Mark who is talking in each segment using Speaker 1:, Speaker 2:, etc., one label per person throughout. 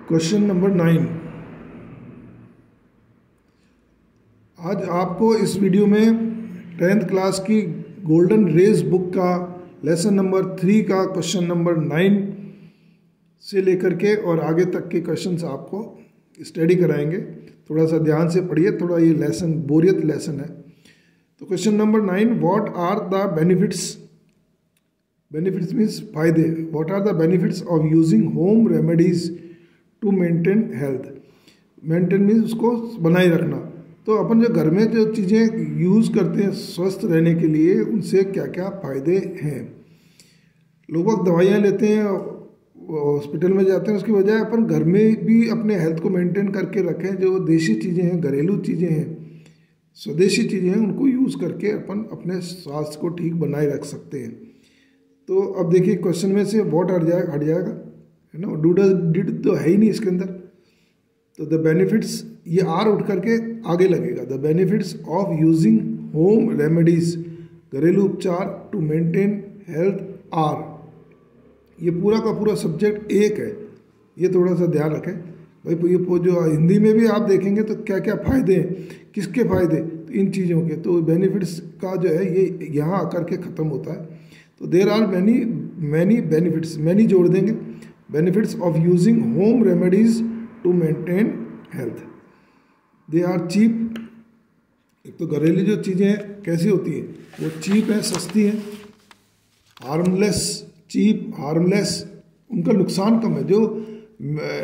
Speaker 1: Question number 9। आज आपको इस वीडियो में 10th क्लास की गोल्डन रेज बुक का लेसन नंबर 3 का क्वेश्चन नंबर 9 से लेकर के और आगे तक के क्वेश्चंस आपको स्टडी कराएंगे। थोड़ा सा ध्यान से पढ़िए, थोड़ा ये लेसन बोरियत लेसन है। तो question number 9, what are the benefits, benefits means फायदे, what are the benefits of using home remedies to maintain health. Maintain means उसको बनाए रखना। तो अपन जो घर में जो चीज़ें यूज़ करते हैं स्वस्थ रहने के लिए, उनसे क्या क्या फ़ायदे हैं। लोग दवाइयाँ लेते हैं, हॉस्पिटल में जाते हैं, उसकी बजाय अपन घर में भी अपने हेल्थ को मेंटेन करके रखें। जो देसी चीज़ें हैं, घरेलू चीज़ें हैं, स्वदेशी चीज़ें हैं, उनको यूज़ करके अपन अपने स्वास्थ्य को ठीक बनाए रख सकते हैं। तो अब देखिए क्वेश्चन में से व्हाट हट जाएगा है ना, डिड तो है ही नहीं इसके अंदर। तो द बेनिफिट्स, ये आर उठ करके आगे लगेगा। The benefits of using home remedies, घरेलू उपचार टू मेंटेन हेल्थ आर। ये पूरा का पूरा सब्जेक्ट एक है, ये थोड़ा सा ध्यान रखें भाई। ये जो हिंदी में भी आप देखेंगे तो क्या क्या फ़ायदे हैं, किसके फ़ायदे, तो इन चीज़ों के। तो बेनिफिट्स का जो है ये यहाँ आकर के ख़त्म होता है। तो there are many benefits, many जोड़ देंगे। Benefits of using home remedies to maintain health, they are cheap. एक तो घरेलू जो चीज़ें कैसी होती हैं, वो चीप है, सस्ती है, हार्मलेस, चीप हार्मलेस, उनका नुकसान कम है। जो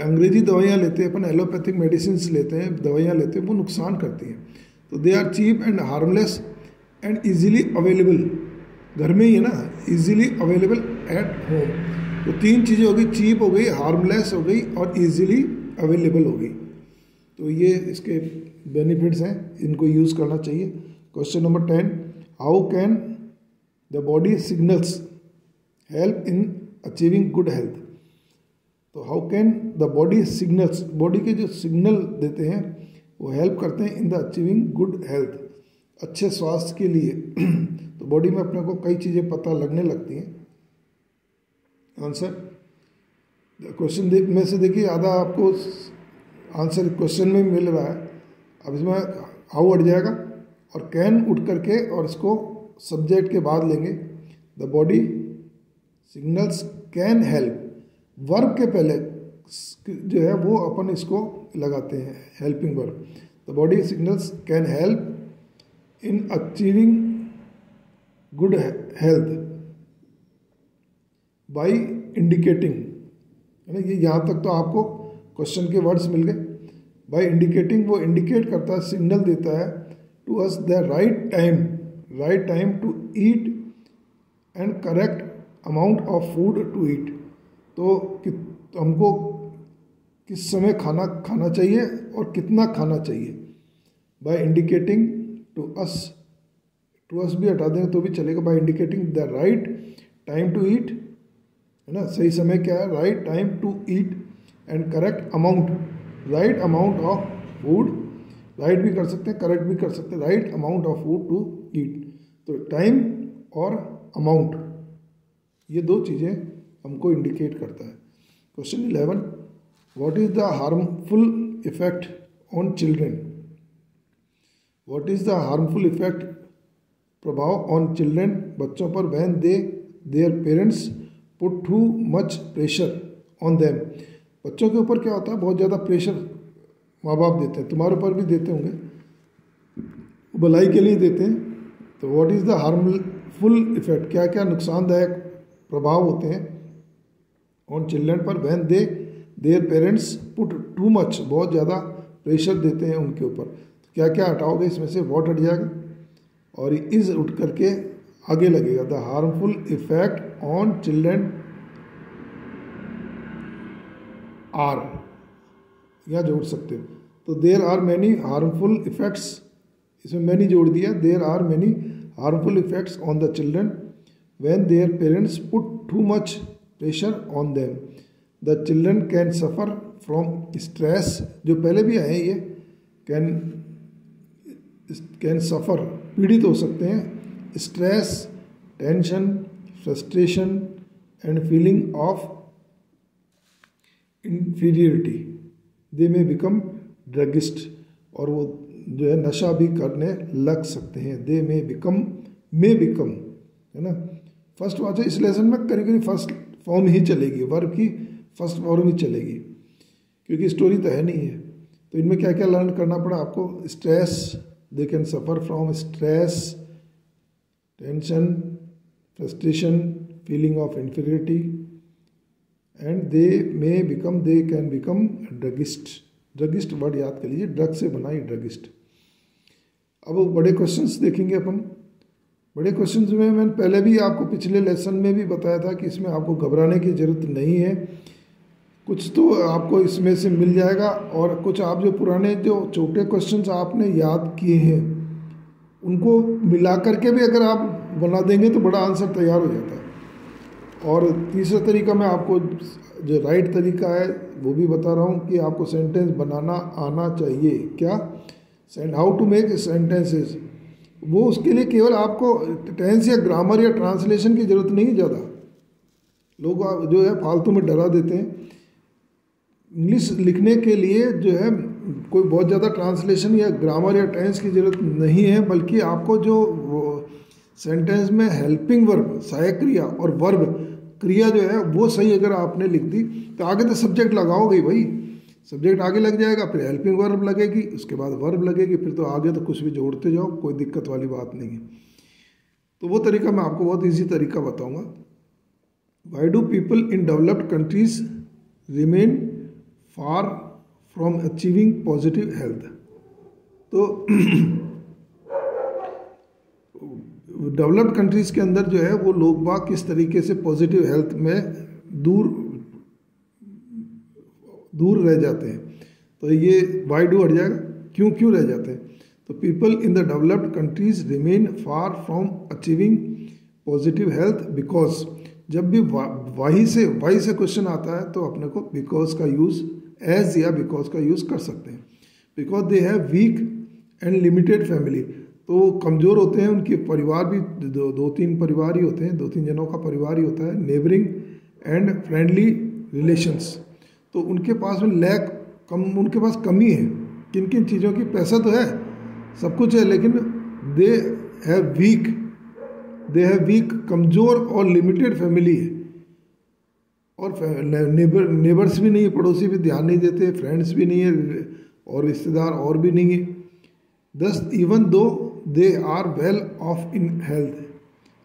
Speaker 1: अंग्रेजी दवाइयाँ लेते हैं अपन, एलोपैथिक मेडिसिन लेते हैं, दवाइयाँ लेते हैं, वो नुकसान करती हैं। तो they are cheap and harmless and easily available, घर में ही है ना, ईजिली अवेलेबल एट होम। तो तीन चीज़ें हो गई, चीप हो गई, हार्मलेस हो गई और ईजिली अवेलेबल हो गई। तो ये इसके बेनिफिट्स हैं, इनको यूज़ करना चाहिए। Question number 10, how can the body signals help in achieving good health. तो how can the body signals, body के जो सिग्नल देते हैं वो हेल्प करते हैं in the achieving good health, अच्छे स्वास्थ्य के लिए। तो बॉडी में अपने को कई चीज़ें पता लगने लगती हैं। आंसर क्वेश्चन में से देखिए आधा आपको आंसर क्वेश्चन में मिल रहा है। अब इसमें हाउ हट जाएगा और कैन उठ करके और इसको सब्जेक्ट के बाद लेंगे। The body signals can help, verb के पहले जो है वो अपन इसको लगाते हैं, helping verb. The body signals can help in achieving good health by indicating, है ना। ये यहाँ तक तो आपको क्वेश्चन के वर्ड्स मिल गए। बाय इंडिकेटिंग, वो इंडिकेट करता है, सिग्नल देता है to us the right time to eat and correct amount of food to eat. तो हमको किस समय खाना चाहिए और कितना खाना चाहिए। बाय इंडिकेटिंग टू अस भी हटा देंगे तो भी चलेगा। By indicating the right time to eat, है ना, सही समय क्या है, right time to eat and correct amount, right amount of food, right भी कर सकते हैं, करेक्ट भी कर सकते हैं, right amount of food to eat. तो टाइम और अमाउंट, ये दो चीज़ें हमको इंडिकेट करता है। Question 11, what is the harmful effect on children. What is the harmful effect, प्रभाव ऑन चिल्ड्रेन, बच्चों पर, when their parents put too much pressure on them. बच्चों के ऊपर क्या होता है, बहुत ज़्यादा प्रेशर माँ बाप देते हैं, तुम्हारे ऊपर भी देते होंगे, भलाई के लिए देते हैं। तो what is the harmful effect, क्या क्या नुकसानदायक प्रभाव होते हैं ऑन चिल्ड्रन पर, when their parents put too much, बहुत ज़्यादा प्रेशर देते हैं उनके ऊपर। तो क्या क्या हटाओगे इसमें से, व्हाट हट जाएगा और इज उठ करके आगे लगेगा। The harmful effect on children are, यहाँ जोड़ सकते हो। तो there are many harmful effects, इसमें मैनी जोड़ दिया। There are many harmful effects on the children when their parents put too much pressure on them. The children can suffer from stress, जो पहले भी आए ये, कैन सफ़र, पीड़ित हो सकते हैं, stress, tension, frustration and feeling of inferiority they may become druggist, और वो जो है नशा भी करने लग सकते हैं। दे मे बिकम है ना। फर्स्ट वाच इस लेसन में करीब फर्स्ट फॉर्म ही चलेगी, वर्ब की फर्स्ट फॉर्म ही चलेगी, क्योंकि स्टोरी तो है नहीं है। तो इनमें क्या क्या लर्न करना पड़ा आपको? Stress, they can suffer from stress, tension, frustration, feeling of inferiority, and they can become druggist. Druggist word याद कर लीजिए, ड्रग से बना ही ड्रगिस्ट। अब बड़े क्वेश्चंस देखेंगे अपन। बड़े क्वेश्चंस में मैंने पहले भी आपको पिछले लेसन में भी बताया था कि इसमें आपको घबराने की ज़रूरत नहीं है। कुछ तो आपको इसमें से मिल जाएगा, और कुछ आप जो पुराने जो छोटे क्वेश्चंस आपने याद किए हैं उनको मिला करके भी अगर आप बना देंगे तो बड़ा आंसर तैयार हो जाता है। और तीसरा तरीका मैं आपको जो राइट तरीका है वो भी बता रहा हूँ कि आपको सेंटेंस बनाना आना चाहिए। क्या? How to make sentences. वो उसके लिए केवल आपको टेंस या ग्रामर या ट्रांसलेशन की ज़रूरत नहीं है ज़्यादा। लोग जो है फालतू में डरा देते हैं। इंग्लिश लिखने के लिए जो है कोई बहुत ज़्यादा ट्रांसलेशन या ग्रामर या टेंस की ज़रूरत नहीं है, बल्कि आपको जो सेंटेंस में हेल्पिंग वर्ब, सहायक क्रिया और वर्ब क्रिया जो है वो सही अगर आपने लिख दी तो आगे तो सब्जेक्ट लगाओगे भाई। सब्जेक्ट आगे लग जाएगा, फिर हेल्पिंग वर्ब लगेगी, उसके बाद वर्ब लगेगी, फिर तो आगे तो कुछ भी जोड़ते जाओ, कोई दिक्कत वाली बात नहीं है। तो वो तरीका मैं आपको बहुत ईजी तरीका बताऊंगा। Why do people in developed countries remain far from achieving positive health. तो डेवलप्ड कंट्रीज़ के अंदर जो है वो लोग बाग किस तरीके से पॉजिटिव हेल्थ में दूर रह जाते हैं। तो ये वाई डू हट जाएगा, क्यों रह जाते हैं। तो people in the developed countries remain far from achieving positive health because. जब भी वाई से क्वेश्चन आता है तो अपने को बिकॉज का यूज़, एज या बिकॉज का यूज़ कर सकते हैं। Because they have week and limited family. तो कमज़ोर होते हैं, उनके परिवार भी दो तीन परिवार ही होते हैं, 2-3 जनों का परिवार ही होता है। Neighbouring and friendly relations. तो उनके पास में उनके पास कमी है किन किन चीज़ों की। पैसा तो है, सब कुछ है, लेकिन दे हैव वीक कमज़ोर और लिमिटेड फैमिली है। और नेबर्स भी नहीं है, पड़ोसी भी ध्यान नहीं देते, फ्रेंड्स भी नहीं है, और रिश्तेदार और भी नहीं है। Thus even though they are well off in health.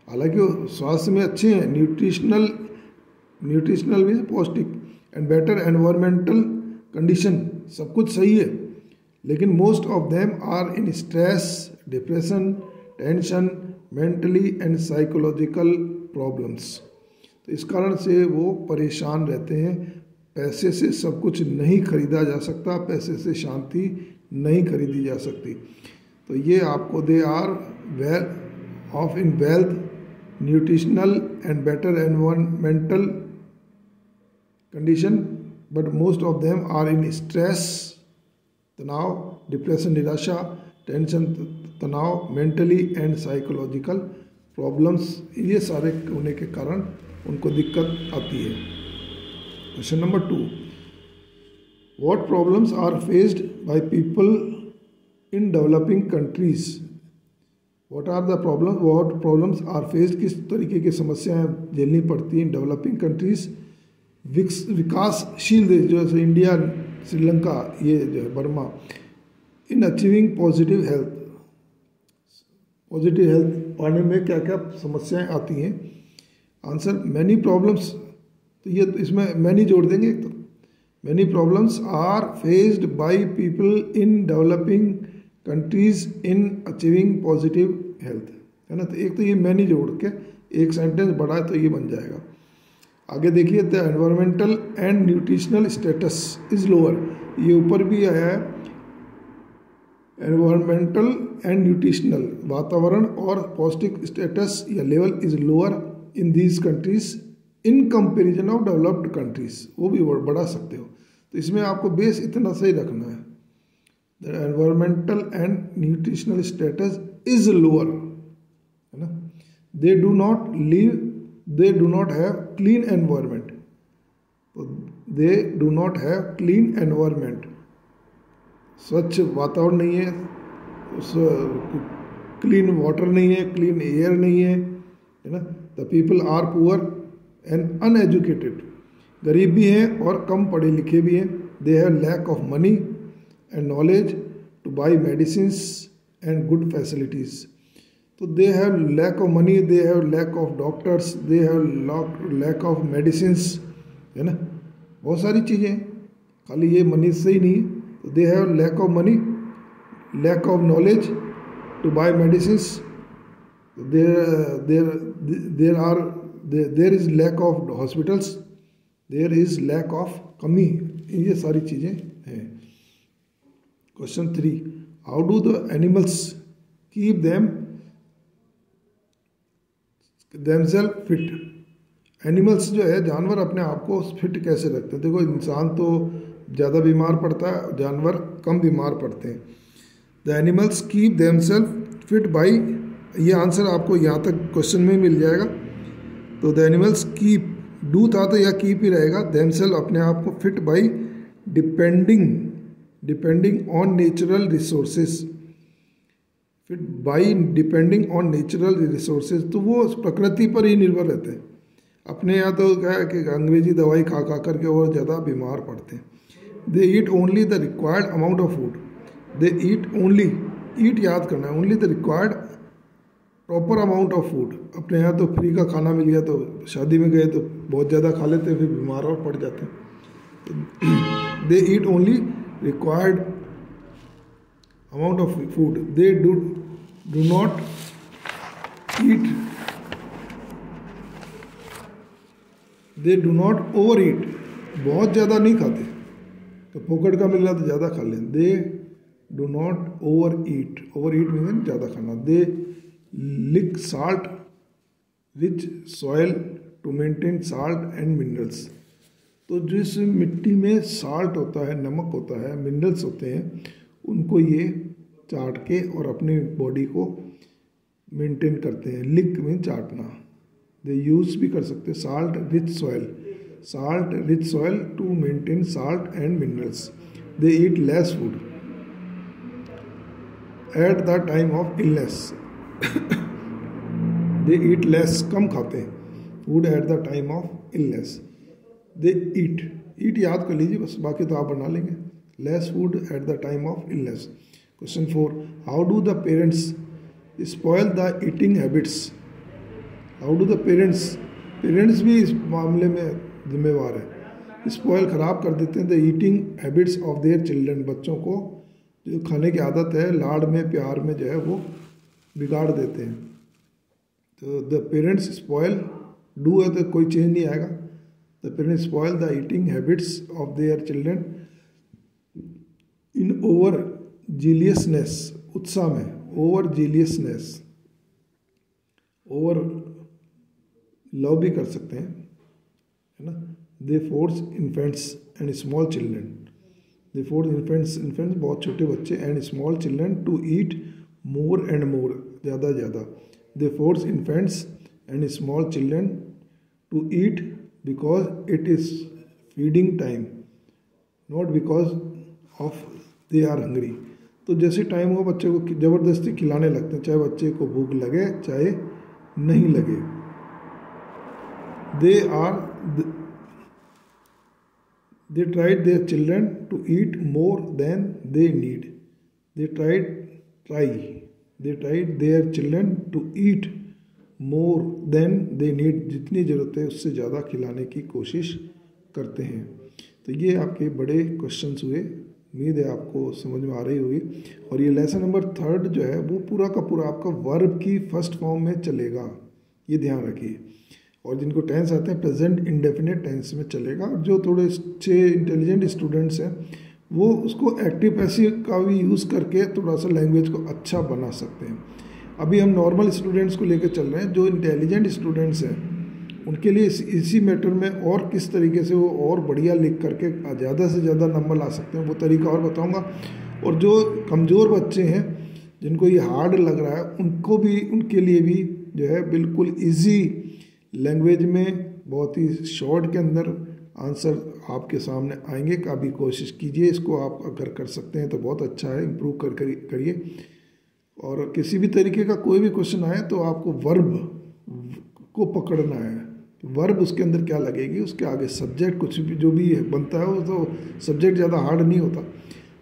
Speaker 1: हालांकि वो स्वास्थ्य में अच्छे हैं, न्यूट्रिशनल मीन्स पौष्टिक, एंड बेटर एनवायरमेंटल कंडीशन, सब कुछ सही है, लेकिन most of them are in stress, depression, tension, mentally and psychological problems. तो इस कारण से वो परेशान रहते हैं। पैसे से सब कुछ नहीं खरीदा जा सकता, पैसे से शांति नहीं खरीदी जा सकती। तो ये आपको they are well off in wealth, nutritional and better environmental condition, but most of them are in stress, तनाव, डिप्रेशन, निराशा, टेंशन, तनाव, मेंटली एंड साइकोलॉजिकल प्रॉब्लम्स। ये सारे होने के कारण उनको दिक्कत आती है। Question number 2, what problems are faced by people in developing countries. What problems are faced, किस तरीके की समस्याएं झेलनी पड़ती हैं डेवलपिंग कंट्रीज, विकासशील देश जैसे इंडिया, श्रीलंका, ये जो है Burma, in achieving positive health पाने में क्या क्या समस्याएं आती हैं। Answer many problems. तो ये इसमें मैनी जोड़ देंगे एक तो। Many problems are faced by people in developing countries in achieving positive health, है ना। तो एक तो ये मैनी जोड़ के एक सेंटेंस बढ़ा है तो ये बन जाएगा। आगे देखिए, the environmental and nutritional status is lower. ये ऊपर भी आया है, एनवायरमेंटल एंड न्यूट्रिशनल, वातावरण और पौष्टिक स्टेटस या level is lower in these countries in comparison of developed countries. वो भी बढ़ा सकते हो। तो इसमें आपको बेस इतना सही रखना है, the environmental and nutritional status is lower, है ना। They do not have clean environment. तो they do not have clean environment, स्वच्छ वातावरण नहीं है, क्लीन वाटर नहीं है, क्लीन एयर नहीं है ना। The people are poor and uneducated, गरीब भी हैं और कम पढ़े लिखे भी हैं। They have lack of money and knowledge to buy medicine and good facilities. तो they have lack of money, they have lack of doctors, they have lack of medicines, है ना। बहुत सारी चीज़ें, खाली ये मनी से ही नहीं है। तो they have lack of money, lack of knowledge to buy medicines, there is lack of hospitals, there is lack of कमी, ये सारी चीज़ें हैं। Question 3, how do the animals keep themselves fit. Animals जो है, जानवर अपने आप को फिट कैसे रखते हैं। देखो, इंसान तो ज़्यादा बीमार पड़ता है, जानवर कम बीमार पड़ते हैं। The animals keep themselves fit by, ये आंसर आपको यहाँ तक क्वेश्चन में मिल जाएगा। तो द एनिमल्स कीप, डू था तो यह कीप ही रहेगा। देमसेल्फ अपने आप को fit by depending on natural resources, fit by depending on natural resources, तो वो प्रकृति पर ही निर्भर रहते हैं। अपने यहाँ तो क्या है कि अंग्रेजी दवाई खा करके और ज़्यादा बीमार पड़ते हैं। They eat only the required amount of food, they eat only, eat याद करना है, only the required proper amount of food. अपने यहाँ तो फ्री का खाना मिल गया तो शादी में गए तो बहुत ज़्यादा खा लेते हैं, फिर बीमार और पड़ जाते हैं। They eat only required amount of food, they do not eat, they do not over eat, बहुत ज़्यादा नहीं खाते, तो फोकट का मिल रहा तो ज़्यादा खा लें। They do not over eat mean ज़्यादा खाना। They lick salt rich soil to maintain salt and minerals, तो जिस मिट्टी में साल्ट होता है, नमक होता है, मिनरल्स होते हैं, उनको ये चाट के और अपनी बॉडी को मेंटेन करते हैं। लिक में चाटना। दे यूज भी कर सकते हैं salt rich soil to maintain salt and minerals. They eat less food at the time of illness, they eat less, कम खाते हैं food at the time of illness. They eat याद कर लीजिए बस, बाकी तो आप बना लेंगे। Less food at the time of illness. Question 4, how do the parents spoil the eating habits. How do the parents भी इस मामले में जिम्मेवार है, स्पॉयल ख़राब कर देते हैं the eating habits of their children, बच्चों को जो खाने की आदत है, लाड़ में प्यार में जो है वो बिगाड़ देते हैं। तो द पेरेंट्स स्पॉयल, डू है तो कोई चेंज नहीं आएगा। The parents spoil the eating habits of their children in over zealousness, उत्साह में, ओवर जीलियसनेस, ओवर लव भी कर सकते हैं, है ना। They force infants and small children, they force infants बहुत छोटे बच्चे, and small children to eat more and more, ज़्यादा ज़्यादा। They force infants and small children to eat because it is feeding time, not because of they are hungry. तो जैसे time हो बच्चे को ज़बरदस्ती खिलाने लगते हैं, चाहे बच्चे को भूख लगे चाहे नहीं लगे। They tried their children to eat more than they need. They tried their children to eat more than they need. जितनी ज़रूरत है उससे ज़्यादा खिलाने की कोशिश करते हैं। तो ये आपके बड़े क्वेश्चंस हुए, उम्मीद है आपको समझ में आ रही होगी। और ये लेसन नंबर 3 जो है वो पूरा का पूरा आपका वर्ब की फर्स्ट फॉर्म में चलेगा, ये ध्यान रखिए। और जिनको टेंस आते हैं प्रेजेंट इंडेफिनिट टेंस में चलेगा। और जो थोड़े अच्छे इंटेलिजेंट स्टूडेंट्स हैं वो उसको एक्टिव पैसिव का भी यूज़ करके थोड़ा सा लैंग्वेज को अच्छा बना सकते हैं। अभी हम नॉर्मल स्टूडेंट्स को लेकर चल रहे हैं। जो इंटेलिजेंट स्टूडेंट्स हैं उनके लिए इसी मैटर में और किस तरीके से वो और बढ़िया लिख करके ज़्यादा से ज़्यादा नंबर ला सकते हैं, वो तरीका और बताऊँगा। और जो कमज़ोर बच्चे हैं जिनको ये हार्ड लग रहा है उनको भी, उनके लिए भी जो है बिल्कुल ईजी लैंग्वेज में बहुत ही शॉर्ट के अंदर आंसर आपके सामने आएंगे। कभी कोशिश कीजिए, इसको आप अगर कर सकते हैं तो बहुत अच्छा है, इम्प्रूव करिए। और किसी भी तरीके का कोई भी क्वेश्चन आए तो आपको वर्ब को पकड़ना है, वर्ब उसके अंदर क्या लगेगी, उसके आगे सब्जेक्ट कुछ भी जो भी बनता है वो तो सब्जेक्ट ज़्यादा हार्ड नहीं होता,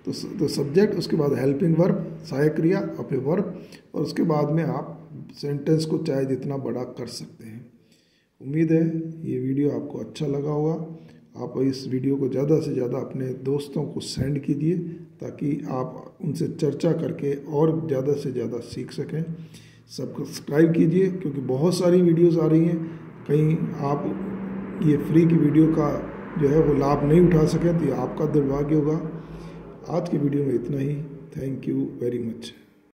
Speaker 1: तो सब्जेक्ट, उसके बाद हेल्पिंग वर्ब, सहायक क्रिया, अपने वर्ब, और उसके बाद में आप सेंटेंस को चाहे जितना बड़ा कर सकते हैं। उम्मीद है ये वीडियो आपको अच्छा लगा होगा। आप इस वीडियो को ज़्यादा से ज़्यादा अपने दोस्तों को सेंड कीजिए ताकि आप उनसे चर्चा करके और ज़्यादा से ज़्यादा सीख सकें। सब्सक्राइब कीजिए क्योंकि बहुत सारी वीडियोस आ रही हैं, कहीं आप ये फ्री की वीडियो का जो है वो लाभ नहीं उठा सकें तो ये आपका दुर्भाग्य होगा। आज की वीडियो में इतना ही। Thank you very much.